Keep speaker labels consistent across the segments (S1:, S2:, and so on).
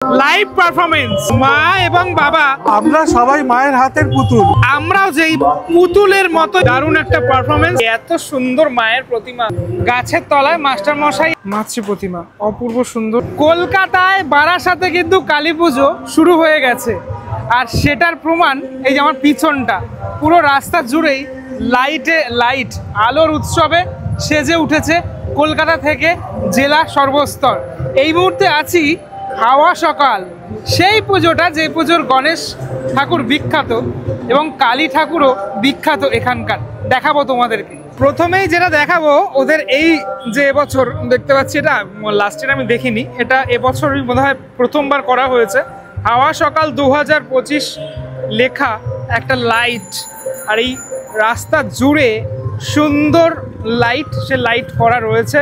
S1: Live performance মা এবং বাবা,
S2: আমরা সবাই মায়ের হাতের পুতুল।
S1: আমরাও যেই পুতুলের মতো দারুণ একটা পারফরমেন্স। এত সুন্দর মায়ের প্রতিমা, গাছের তলায় মাস্টার মশাই মাতৃ প্রতিমা, অপূর্ব সুন্দর। কলকাতায় বারাসাতে কিন্তু কালী পুজো শুরু হয়ে গেছে, আর সেটার প্রমাণ এই যে আমার পিছনটা, পুরো রাস্তা জুড়েই লাইট আলোর উৎসবে সেজে উঠেছে কলকাতা থেকে জেলা সর্বস্তর। এই মুহূর্তে আছি হাওয়া সকাল, সেই পুজোটা যে পুজোর গণেশ ঠাকুর বিখ্যাত এবং কালী ঠাকুরও বিখ্যাত এখানকার। দেখাবো তোমাদেরকে। প্রথমেই যেটা দেখাবো ওদের এই যে এবছর দেখতে পাচ্ছি, এটা লাস্ট ইয়ার আমি দেখিনি, এটা এবছরই বোধহয় প্রথমবার করা হয়েছে। হাওয়া সকাল 2025 লেখা একটা লাইট, আর এই রাস্তা জুড়ে সুন্দর লাইট, সে লাইট করা রয়েছে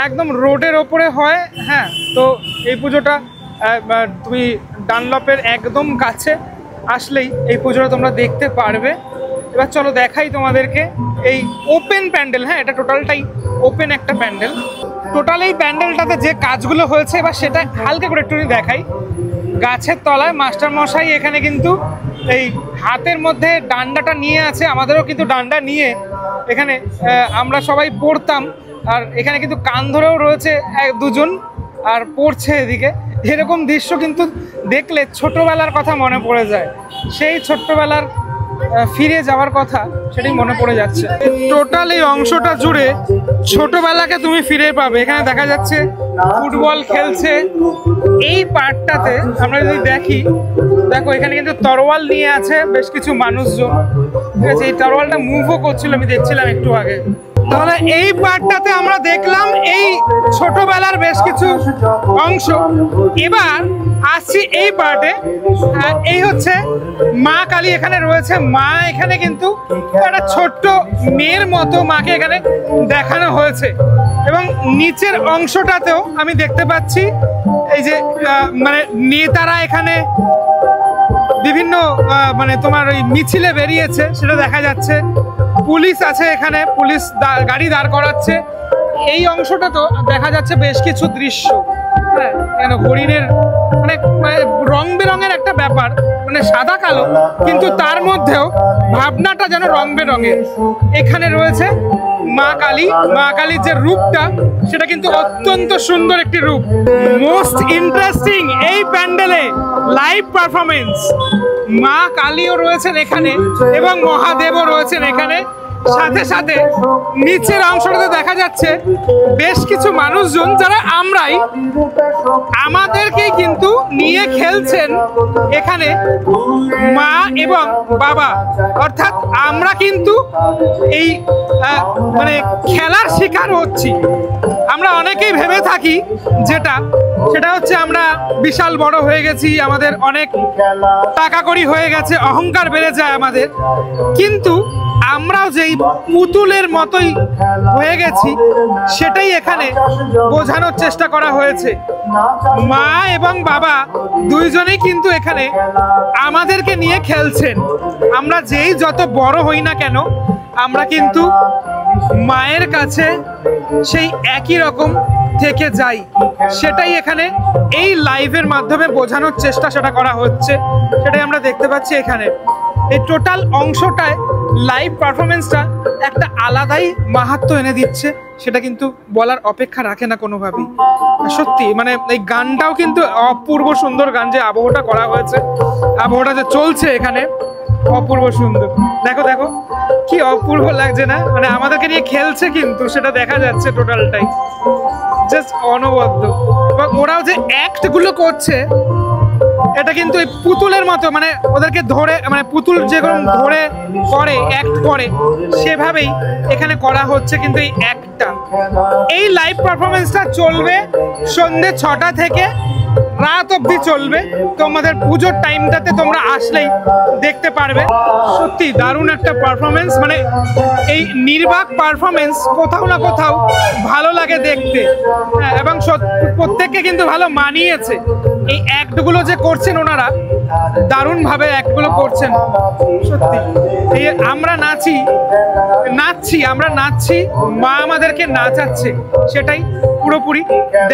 S1: একদম রোডের ওপরে হয়। হ্যাঁ, তো এই পুজোটা তুমি ডানলপের একদম কাছে আসলেই এই পুজোটা তোমরা দেখতে পারবে। এবার চলো দেখাই তোমাদেরকে এই ওপেন প্যান্ডেল। হ্যাঁ, এটা টোটালটাই ওপেন একটা প্যান্ডেল। টোটাল এই প্যান্ডেলটাতে যে কাজগুলো হয়েছে এবার সেটা হালকা করে একটু দেখাই। গাছের তলায় মাস্টার মশাই এখানে কিন্তু এই হাতের মধ্যে ডান্ডাটা নিয়ে আছে, আমাদেরও কিন্তু ডান্ডা নিয়ে এখানে আমরা সবাই পড়তাম। আর এখানে কিন্তু কান ধরেও রয়েছে দুজন আর পড়ছে এদিকে। এরকম দৃশ্য কিন্তু দেখলে ছোটবেলার কথা মনে পড়ে যায়, সেই ছোট্টবেলার ফিরে যাওয়ার কথা সেটাই মনে পড়ে যাচ্ছে। টোটাল এই অংশটা জুড়ে ছোটবেলাকে তুমি ফিরে পাবে। এখানে দেখা যাচ্ছে ফুটবল খেলছে। এই পার্টটাতে আমরা যদি দেখি, দেখো এখানে কিন্তু তরোয়াল নিয়ে আছে বেশ কিছু মানুষজন, ঠিক আছে। এই তরোয়ালটা মুভও করছিল, আমি দেখছিলাম একটু আগে। তাহলে এই পার্টটাতে আমরা দেখলাম এই ছোটবেলার বেশ কিছু অংশ। এবার আসছি এই পার্টে, এই হচ্ছে মা কালী এখানে রয়েছে। মা এখানে কিন্তু একটা ছোট্ট মেয়ের মতো মাকে এখানে দেখানো হয়েছে, এবং নিচের অংশটাতেও আমি দেখতে পাচ্ছি এই যে মানে নেতারা এখানে বিভিন্ন মানে তোমার ওই মিছিলে বেরিয়েছে সেটা দেখা যাচ্ছে। পুলিশ আছে এখানে, পুলিশ গাড়ি দাঁড় করাচ্ছে। এই অংশটা তো দেখা যাচ্ছে বেশ কিছু দৃশ্য। হ্যাঁ, কেন হরিণের মানে রং বেরঙের একটা ব্যাপার, মানে সাদা কালো, কিন্তু তার মধ্যেও ভাবনাটা যেন রং বেরঙের। এখানে রয়েছে মা কালী। মা কালীর যে রূপটা সেটা কিন্তু অত্যন্ত সুন্দর একটি রূপ। মোস্ট ইন্টারেস্টিং এই প্যান্ডেলে লাইভ পারফরমেন্স। মা কালীও রয়েছেন এখানে এবং মহাদেবও রয়েছেন এখানে। সাথে সাথে নিচের অংশটাতে দেখা যাচ্ছে বেশ কিছু মানুষজন, যারা আমরাই, আমাদেরকেই কিন্তু নিয়ে খেলছেন এখানে মা এবং বাবা। অর্থাৎ আমরা কিন্তু এই মানে খেলার শিকার হচ্ছি। আমরা অনেকেই ভেবে থাকি সেটা হচ্ছে আমরা বিশাল বড় হয়ে গেছি, আমাদের অনেক টাকা কড়ি হয়ে গেছে, অহংকার বেড়ে যায় আমাদের, কিন্তু আমরাও যেই পুতুলের মতোই হয়ে গেছি সেটাই এখানে বোঝানোর চেষ্টা করা হয়েছে। মা এবং বাবা দুইজনেই কিন্তু এখানে আমাদেরকে নিয়ে খেলছেন। আমরা যেই যত বড় হই না কেন, আমরা কিন্তু মায়ের কাছে সেই একই রকম থেকে যাই। সেটাই এখানে এই লাইভের মাধ্যমে বোঝানোর চেষ্টা সেটা করা হচ্ছে, সেটাই আমরা দেখতে পাচ্ছি এখানে। এই টোটাল অংশটায় লাইভ পারফরমেন্সটা একটা আলাদাই মাহাত্ম্য এনে দিচ্ছে, সেটা কিন্তু বলার অপেক্ষা রাখে না কোনোভাবেই। সত্যি মানে এই গানটাও কিন্তু অপূর্ব সুন্দর গান, যে আবহটা করা হয়েছে, আবহটা যে চলছে এখানে অপূর্ব সুন্দর। দেখো দেখো কি অপূর্ব লাগছে না, মানে আমাদেরকে নিয়ে খেলছে কিন্তু সেটা দেখা যাচ্ছে টোটালটাই জাস্ট অনবদ্য। এবং ওরাও যে অ্যাক্ট গুলো করছে এটা কিন্তু এই পুতুলের মতো, মানে ওদেরকে ধরে, মানে পুতুল যেরকম ধরে করে অ্যাক্ট করে সেভাবেই এখানে করা হচ্ছে কিন্তু এই অ্যাক্টটা। এই লাইভ পারফরমেন্সটা চলবে সন্ধ্যে 6টা থেকে রাত অবধি চলবে। তোমাদের পুজোর টাইমটাতে তোমরা আসলেই দেখতে পারবে। সত্যি দারুণ একটা পারফরমেন্স, মানে এই নির্বাক পারফরমেন্স কোথাও না কোথাও ভালো লাগে দেখতে। হ্যাঁ, এবং প্রত্যেককে কিন্তু ভালো মানিয়েছে। এই অ্যাক্টগুলো যে করছেন ওনারা, দারুণভাবে অ্যাক্টগুলো করছেন সত্যি। এই আমরা নাচছি, মা আমাদেরকে নাচাচ্ছে, সেটাই পুরোপুরি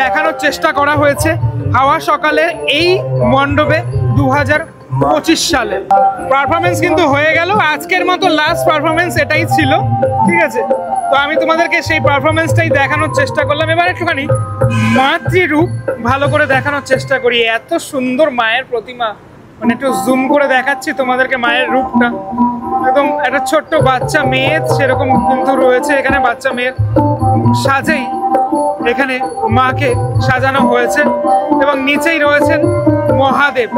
S1: দেখানোর চেষ্টা করা হয়েছে হাওয়া সকালের এই মণ্ডপে 2025 সালে। পারফরমেন্স কিন্তু হয়ে গেল, আজকের মতো লাস্ট পারফরমেন্স এটাই ছিল, ঠিক আছে। তো আমি তোমাদেরকে সেই পারফরমেন্সটাই দেখানোর চেষ্টা করলাম। এবার একটুখানি মাতৃরূপ ভালো করে দেখানোর চেষ্টা করি। এত সুন্দর মায়ের প্রতিমা, মানে একটু জুম করে দেখাচ্ছি তোমাদেরকে মায়ের রূপটা। একদম একটা ছোট্ট বাচ্চা মেয়ে সেরকম কিন্তু রয়েছে এখানে, বাচ্চা মেয়ের সাজেই এখানে মাকে সাজানো হয়েছে এবং নিচেই রয়েছেন মহাদেব।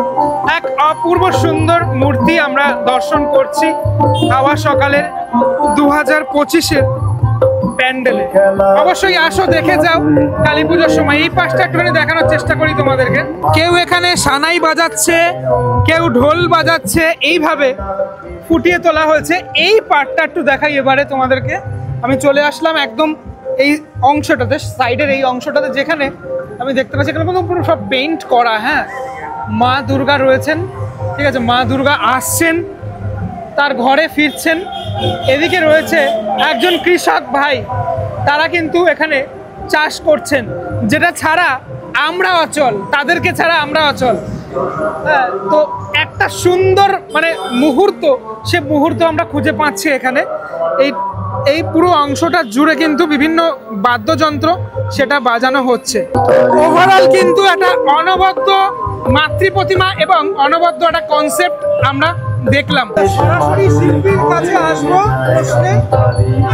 S1: এক অপূর্ব সুন্দর মূর্তি আমরা দর্শন করছি হাওয়া সকালের 2025-এর প্যান্ডেলে। অবশ্যই আসো, দেখে যাও কালী পুজোর সময়। এই পাশটা একটুখানি দেখানোর চেষ্টা করি তোমাদেরকে। কেউ এখানে সানাই বাজাচ্ছে, কেউ ঢোল বাজাচ্ছে, এইভাবে ফুটিয়ে তোলা হয়েছে। এই পার্টটা একটু দেখাই এবারে তোমাদেরকে। আমি চলে আসলাম একদম এই অংশটাতে, সাইডের এই অংশটাতে, যেখানে আমি দেখতে পাচ্ছি এখানে কিন্তু পুরো সব পেইন্ট করা। হ্যাঁ, মা দুর্গা রয়েছেন, ঠিক আছে, মা দুর্গা আসছেন, তার ঘরে ফিরছেন। এদিকে রয়েছে একজন কৃষক ভাই, তারা কিন্তু এখানে চাষ করছেন, যেটা ছাড়া আমরা অচল, তাদেরকে ছাড়া আমরা অচল। হ্যাঁ, তো একটা সুন্দর মানে মুহূর্ত, সে মুহূর্ত আমরা খুঁজে পাচ্ছি এখানে। এই পুরো অংশটা জুড়ে কিন্তু বিভিন্ন বাদ্যযন্ত্র সেটা বাজানো হচ্ছে। ওভারঅল কিন্তু একটা অনবদ্য মাতৃ প্রতিমা এবং অনবদ্য একটা কনসেপ্ট আমরা দেখলাম। সরাসরি শিল্পীর কাছে আসবো প্রশ্নে,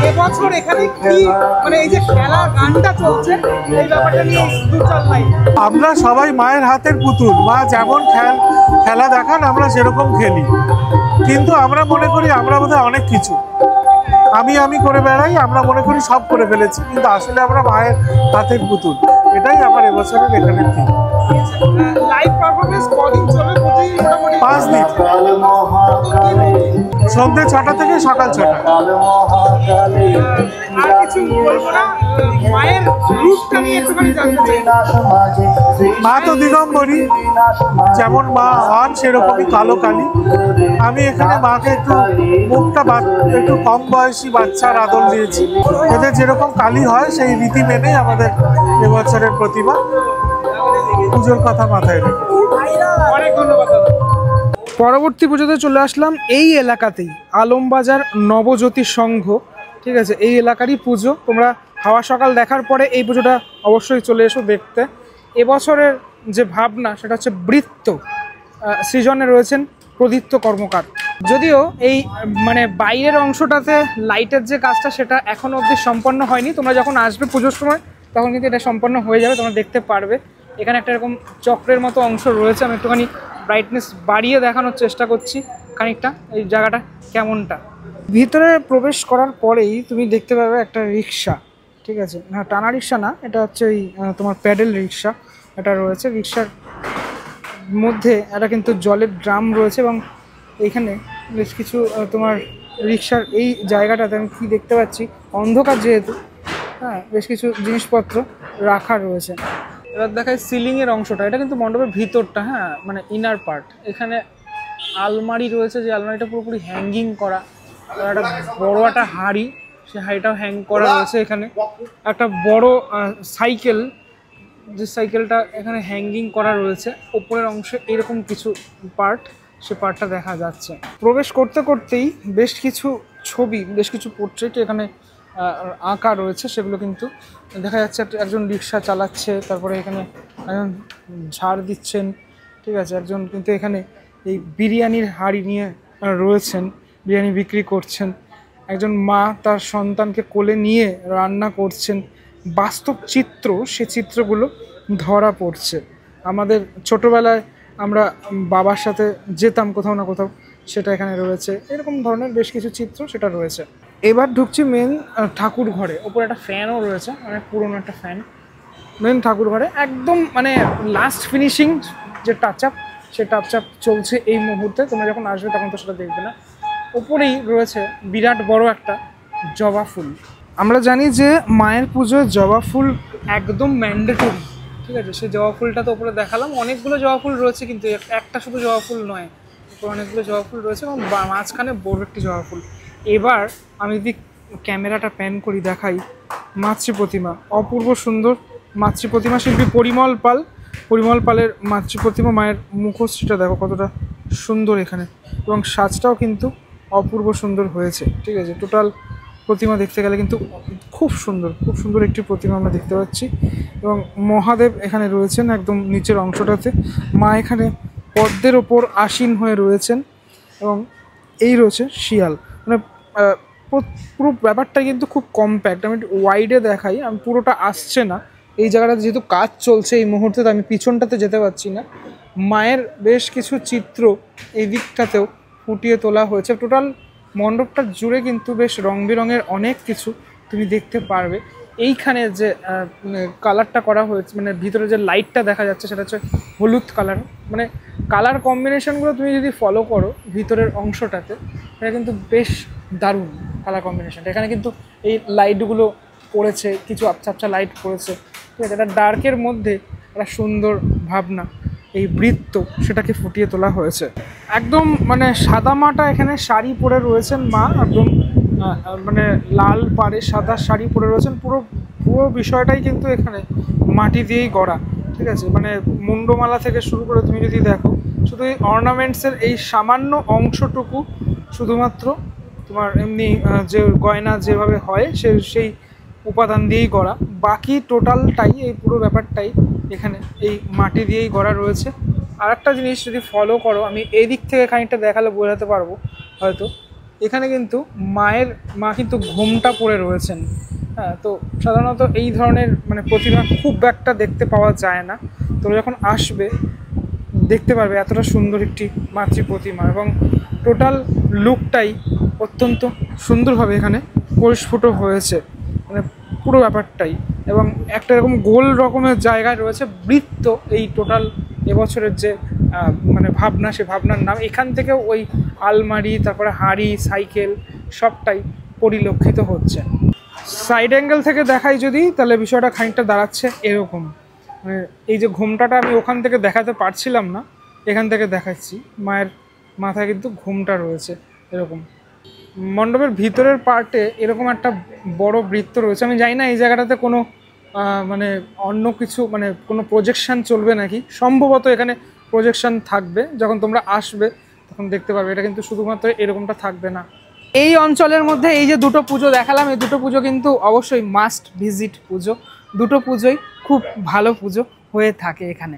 S1: এবছর এখানে কি মানে এই যে খেলা গানটা চলছে, এই ব্যাপারটা নিয়ে দুচার লাইন।
S2: আমরা সবাই মায়ের হাতের পুতুল, মা যেমন খেলা দেখান আমরা সেরকম খেলি, কিন্তু আমরা মনে করি আমরা বোধহয় অনেক কিছু আমি করে বেড়াই, আমরা মনে করি সব করে ফেলেছি, কিন্তু আসলে আমরা মায়ের হাতের পুতুল। এটাই আমার এবছরের এখানে থিম।
S1: লাইভ পারফরম্যান্স কদিন চলবে? মোটামুটি
S2: 5 দিন, সন্ধ্যে 6টা থেকে সকাল 6টা।
S1: আর কিছু বলবো না, মায়ের রূপটা নিয়ে একটুখানি জানতে চাই।
S2: মা তো দিগম্বরী, যেমন মা হন সেরকমই কালো কালী। আমি এখানে মাকে একটু মুখটা একটু কম বয়সী বাচ্চার আদল দিয়েছি, এদের যেরকম কালী হয় সেই রীতি মেনেই আমাদের এবছরের প্রতিমা। পুজোর কথা মাথায় রেখে
S1: অনেক ধন্যবাদ। পরবর্তী পুজোতে চলে আসলাম এই এলাকাতেই, আলমবাজার নবজ্যোতি সংঘ, ঠিক আছে, এই এলাকারই পুজো। তোমরা হাওয়া সকাল দেখার পরে এই পুজোটা অবশ্যই চলে এসো দেখতে। এবছরের যে ভাবনা সেটা হচ্ছে বৃত্ত, সৃজনে রয়েছেন প্রদীপ্ত কর্মকার। যদিও এই মানে বাইরের অংশটাতে লাইটের যে কাজটা সেটা এখনো অবধি সম্পন্ন হয়নি, তোমরা যখন আসবে পুজোর সময় তখন কিন্তু এটা সম্পন্ন হয়ে যাবে, তোমরা দেখতে পারবে। এখানে একটা এরকম চক্রের মতো অংশ রয়েছে, আমি একটুখানি ব্রাইটনেস বাড়িয়ে দেখানোর চেষ্টা করছি খানিকটা এই জায়গাটা কেমনটা। ভিতরে প্রবেশ করার পরেই তুমি দেখতে পাবে একটা রিক্সা, ঠিক আছে, না টানা রিক্সা না, এটা হচ্ছে ওই তোমার প্যাডেল রিক্সা এটা রয়েছে। রিক্সার মধ্যে একটা কিন্তু জলের ড্রাম রয়েছে এবং এইখানে বেশ কিছু তোমার রিক্সার এই জায়গাটাতে আমি কী দেখতে পাচ্ছি, অন্ধকার যেহেতু, হ্যাঁ, বেশ কিছু জিনিসপত্র রাখা রয়েছে। এবার দেখায় সিলিংয়ের অংশটা, এটা কিন্তু মণ্ডপের ভিতরটা, হ্যাঁ, মানে ইনার পার্ট। এখানে আলমারি রয়েছে, যে আলমারিটা পুরোপুরি হ্যাঙ্গিং করা। একটা বড় একটা হাঁড়ি, সেই হাঁড়িটাও হ্যাং করা রয়েছে। এখানে একটা বড় সাইকেল, যে সাইকেলটা এখানে হ্যাঙ্গিং করা রয়েছে। ওপরের অংশে এরকম কিছু পার্ট, সে পার্টটা দেখা যাচ্ছে। প্রবেশ করতে করতেই বেশ কিছু ছবি, বেশ কিছু পোর্ট্রেট এখানে আঁকা রয়েছে, সেগুলো কিন্তু দেখা যাচ্ছে। একজন রিক্সা চালাচ্ছে, তারপরে এখানে একজন ঝাড় দিচ্ছেন, ঠিক আছে, একজন কিন্তু এখানে এই বিরিয়ানির হাঁড়ি নিয়ে রয়েছেন, বিরিয়ানি বিক্রি করছেন। একজন মা তার সন্তানকে কোলে নিয়ে রান্না করছেন। বাস্তব চিত্র, সে চিত্রগুলো ধরা পড়ছে। আমাদের ছোটোবেলায় আমরা বাবার সাথে যেতাম কোথাও না কোথাও, সেটা এখানে রয়েছে। এরকম ধরনের বেশ কিছু চিত্র সেটা রয়েছে। এবার ঢুকছি মেন ঠাকুর ঘরে। ওপরে একটা ফ্যানও রয়েছে, মানে পুরোনো একটা ফ্যান। মেন ঠাকুর ঘরে একদম মানে লাস্ট ফিনিশিং যে টাচ আপ, সে টাচ আপ চলছে এই মুহূর্তে। তোমরা যখন আসবে তখন তো সেটা দেখবে না। ওপরেই রয়েছে বিরাট বড় একটা জবা ফুল। আমরা জানি যে মায়ের পুজোয় জবা ফুল একদম ম্যান্ডেটরি, ঠিক আছে। সেই জবা ফুলটা তো ওপরে দেখালাম, অনেকগুলো জবা ফুল রয়েছে, কিন্তু একটা শুধু জবা ফুল নয়, অনেকগুলো জবা ফুল রয়েছে এবং মাঝখানে বড় একটি জবা ফুল। এবার আমি যদি ক্যামেরাটা প্যান করি দেখাই, মাতৃ প্রতিমা, অপূর্ব সুন্দর মাতৃ প্রতিমা শিল্পী পরিমল পাল। পরিমল পালের মাতৃ প্রতিমা, মায়ের মুখশ্রীটা দেখো কতটা সুন্দর এখানে, এবং সাজটাও কিন্তু অপূর্ব সুন্দর হয়েছে। ঠিক আছে, টোটাল প্রতিমা দেখতে গেলে কিন্তু খুব সুন্দর একটি প্রতিমা আমরা দেখতে পাচ্ছি। এবং মহাদেব এখানে রয়েছেন একদম নিচের অংশটাতে, মা এখানে পদ্মের ওপর আসীন হয়ে রয়েছেন, এবং এই রয়েছে শিয়াল। মানে পুরো ব্যাপারটা কিন্তু খুব কম্প্যাক্ট। আমি একটু ওয়াইডে দেখাই, আমি পুরোটা আসছে না এই জায়গাটাতে, যেহেতু কাজ চলছে এই মুহূর্তে, তো আমি পিছনটাতে যেতে পারছি না। মায়ের বেশ কিছু চিত্র এই দিকটাতেও ফুটিয়ে তোলা হয়েছে। টোটাল মণ্ডপটা জুড়ে কিন্তু বেশ রং বেরঙের অনেক কিছু তুমি দেখতে পারবে। এইখানে যে কালারটা করা হয়েছে, মানে ভিতরে যে লাইটটা দেখা যাচ্ছে সেটা হচ্ছে হলুদ কালার। মানে কালার কম্বিনেশনগুলো তুমি যদি ফলো করো ভিতরের অংশটাতে, এটা কিন্তু বেশ দারুণ কালার কম্বিনেশনটা। এখানে কিন্তু এই লাইটগুলো পড়েছে, কিছু আবছা লাইট পড়েছে। ঠিক আছে, এটা ডার্কের মধ্যে একটা সুন্দর ভাবনা, এই বৃত্ত সেটাকে ফুটিয়ে তোলা হয়েছে। একদম মানে সাদা মাটা এখানে শাড়ি পরে রয়েছেন মা, একদম মানে লাল পাড়ে সাদা শাড়ি পরে রয়েছেন। পুরো বিষয়টাই কিন্তু এখানে মাটি দিয়েই গড়া। ঠিক আছে, মানে মুন্ডমালা থেকে শুরু করে তুমি যদি দেখো, শুধু এই অর্নামেন্টসের এই সামান্য অংশটুকু শুধুমাত্র তোমার এমনি যে গয়না যেভাবে হয় সেই উপাদান দিয়েই গড়া। বাকি টোটালটাই, এই পুরো ব্যাপারটাই এখানে এই মাটি দিয়েই গড়া রয়েছে। আর একটা জিনিস যদি ফলো করো, আমি এই দিক থেকে খানিকটা দেখালে বোঝাতে পারবো হয়তো। এখানে কিন্তু মা কিন্তু ঘোমটা পরে রয়েছেন। হ্যাঁ, তো সাধারণত এই ধরনের মানে প্রতিমা খুব একটা দেখতে পাওয়া যায় না। তোমরা যখন আসবে দেখতে পারবে এতটা সুন্দর একটি মাতৃ প্রতিমা, এবং টোটাল লুকটাই অত্যন্ত সুন্দরভাবে এখানে পরিস্ফুট হয়েছে, মানে পুরো ব্যাপারটাই। এবং একটা এরকম গোল রকমের জায়গায় রয়েছে বৃত্ত, এই টোটাল এবছরের যে মানে ভাবনা, সে ভাবনার নাম। এখান থেকে ওই আলমারি, তারপরে হাড়ি, সাইকেল সবটাই পরিলক্ষিত হচ্ছে। সাইড অ্যাঙ্গেল থেকে দেখাই যদি, তাহলে বিষয়টা খানিকটা দাঁড়াচ্ছে এরকম। মানে এই যে ঘোমটাটা আমি ওখান থেকে দেখাতে পারছিলাম না, এখান থেকে দেখাচ্ছি। মায়ের মাথায় কিন্তু ঘোমটা রয়েছে এরকম। মণ্ডপের ভিতরের পার্টে এরকম একটা বড় বৃত্ত রয়েছে। আমি জানি না এই জায়গাটাতে কোনো মানে অন্য কিছু, মানে কোনো প্রজেকশান চলবে নাকি। সম্ভবত এখানে প্রজেকশান থাকবে, যখন তোমরা আসবে তখন দেখতে পারবে। এটা কিন্তু শুধুমাত্র এরকমটা থাকবে না। এই অঞ্চলের মধ্যে এই যে দুটো পুজো দেখালাম, এই দুটো পুজো কিন্তু অবশ্যই মাস্ট ভিজিট পুজো। দুটো পুজোই খুব ভালো পুজো হয়ে থাকে এখানে।